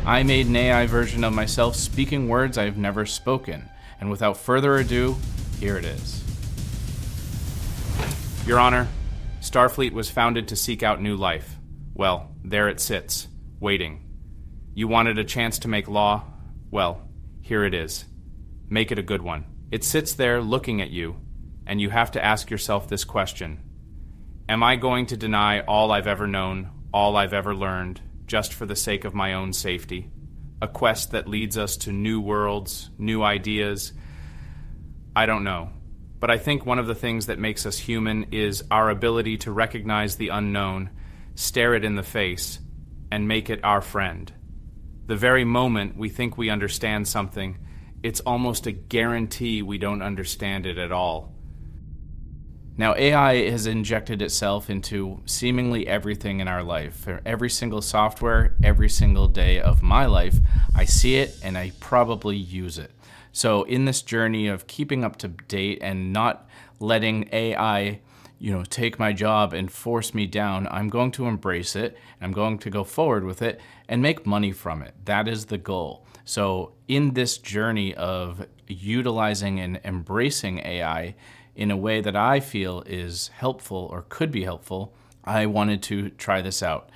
I made an AI version of myself speaking words I've never spoken. And without further ado, here it is. Your Honor, Starfleet was founded to seek out new life. Well, there it sits, waiting. You wanted a chance to make law? Well, here it is. Make it a good one. It sits there looking at you, and you have to ask yourself this question. Am I going to deny all I've ever known, all I've ever learned, just for the sake of my own safety? A quest that leads us to new worlds, new ideas? I don't know. But I think one of the things that makes us human is our ability to recognize the unknown, stare it in the face, and make it our friend. The very moment we think we understand something, it's almost a guarantee we don't understand it at all. Now, AI has injected itself into seemingly everything in our life. For every single software, every single day of my life, I see it and I probably use it. So in this journey of keeping up to date and not letting AI, take my job and force me down, I'm going to embrace it. I'm going to go forward with it and make money from it. That is the goal. So in this journey of utilizing and embracing AI in a way that I feel is helpful or could be helpful, I wanted to try this out.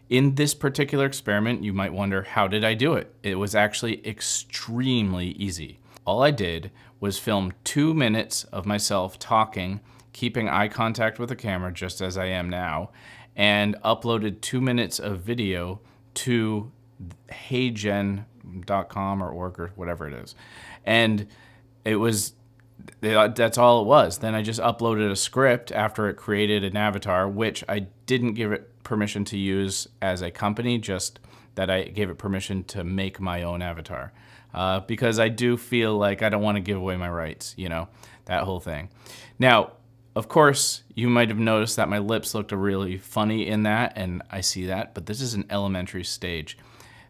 In this particular experiment, you might wonder, how did I do it? It was actually extremely easy. All I did was film 2 minutes of myself talking, keeping eye contact with the camera just as I am now, and uploaded 2 minutes of video to heygen.com or org or whatever it is. And that's all it was. Then I just uploaded a script after it created an avatar, which I didn't give it permission to use as a company, just that I gave it permission to make my own avatar. Because I do feel like I don't want to give away my rights, that whole thing. Now, of course, you might have noticed that my lips looked really funny in that, and I see that, but this is an elementary stage.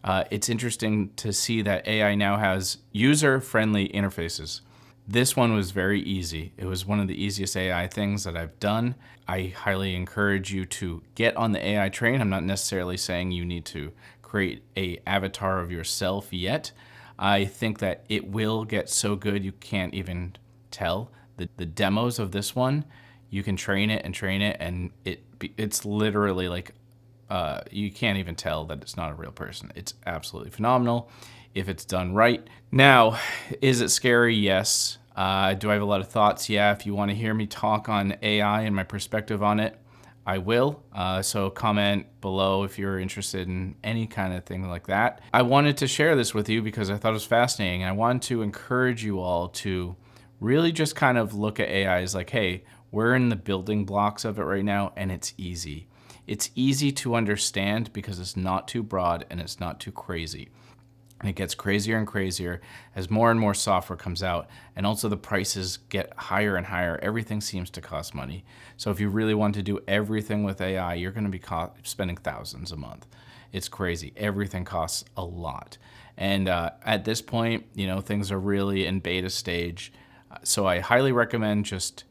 It's interesting to see that AI now has user-friendly interfaces. This one was very easy. It was one of the easiest AI things that I've done. I highly encourage you to get on the AI train. I'm not necessarily saying you need to create an avatar of yourself yet. I think that it will get so good you can't even tell. The demos of this one, you can train it, and it's literally like you can't even tell that it's not a real person. It's absolutely phenomenal if it's done right. Now, is it scary? Yes. Do I have a lot of thoughts? Yeah. If you want to hear me talk on AI and my perspective on it, I will. So comment below if you're interested in any kind of thing like that. I wanted to share this with you because I thought it was fascinating. I wanted to encourage you all to really just kind of look at AI as like, hey, we're in the building blocks of it right now, and it's easy. It's easy to understand because it's not too broad and it's not too crazy. And it gets crazier and crazier as more and more software comes out, and also the prices get higher and higher. Everything seems to cost money. So if you really want to do everything with AI, you're going to be spending thousands a month. It's crazy. Everything costs a lot. And at this point, things are really in beta stage. So I highly recommend just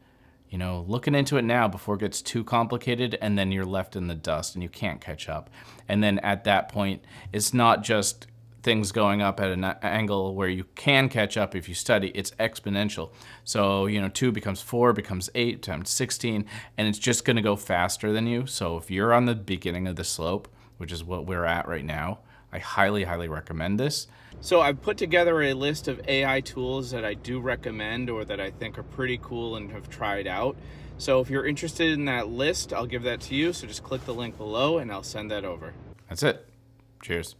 looking into it now before it gets too complicated, and then you're left in the dust and you can't catch up. And then at that point, it's not just things going up at an angle where you can catch up if you study. It's exponential. So 2 becomes 4, becomes 8 times 16, and it's just going to go faster than you. So if you're on the beginning of the slope, which is what we're at right now, I highly, highly recommend this. So I've put together a list of AI tools that I do recommend or that I think are pretty cool and have tried out. So if you're interested in that list, I'll give that to you. So just click the link below and I'll send that over. That's it. Cheers.